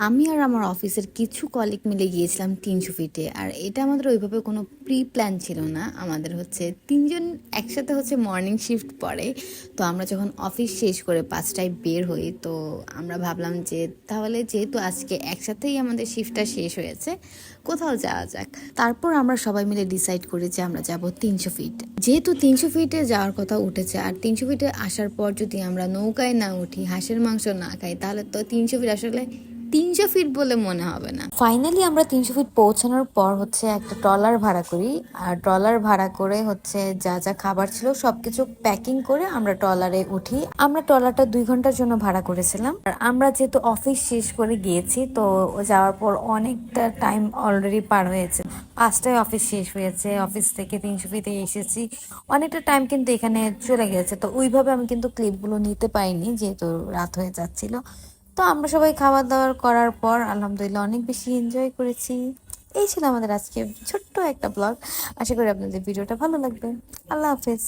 আমি আর আমার অফিসের কিছু কলিগ মিলে গিয়েছিলাম 300 ফিটে। আর এটা আমাদের ওইভাবে কোনো প্রি প্ল্যান ছিল না। আমাদের হচ্ছে তিনজন একসাথে হচ্ছে মর্নিং শিফট পড়ে। তো আমরা যখন অফিস শেষ করে 5টায় বের হই, তো আমরা ভাবলাম যে তাহলে যেহেতু আজকে একসাথেই আমাদের শিফটটা শেষ হয়েছে, কোথাও যাওয়া যাক। তারপর আমরা সবাই মিলে ডিসাইড করি যে আমরা যাব 300 ফিট। যেহেতু 300 ফিটে যাওয়ার কথা উঠেছে, আর 300 ফিটে আসার পর যদি আমরা নৌকায় না উঠি, হাঁসের মাংস না খাই, তাহলে তো 300 ফিট আসলে 300 ফিট বলে মনে হবে না। ফাইনালি আমরা 300 ফিট পৌঁছানোর পর হচ্ছে একটা ট্রলার ভাড়া করি। আর ট্রলার ভাড়া করে হচ্ছে যা যা খাবার ছিল সবকিছু প্যাকিং করে আমরা ট্রলারে উঠি। আমরা ট্রলারটা 2 ঘন্টার জন্য ভাড়া করেছিলাম। আর আমরা যেহেতু অফিস শেষ করে গিয়েছি, তো যাওয়ার পর অনেকটা টাইম অলরেডি পার হয়েছে। 5টায় অফিস শেষ হয়েছে, অফিস থেকে 300 ফিটে এসেছি, অনেকটা টাইম কিন্তু এখানে চলে গেছে। তো ওইভাবে আমি কিন্তু ক্লিপগুলো নিতে পারিনি, যেহেতু রাত হয়ে যাচ্ছিল। তো আমরা সবাই খাবার দাবার করার পর আলহামদুলিল্লাহ অনেক বেশি এনজয় করেছি। এই ছিল আমাদের আজকে ছোট্ট একটা ব্লগ। আশা করি আপনাদের ভিডিওটা ভালো লাগবে। আল্লাহ হাফেজ।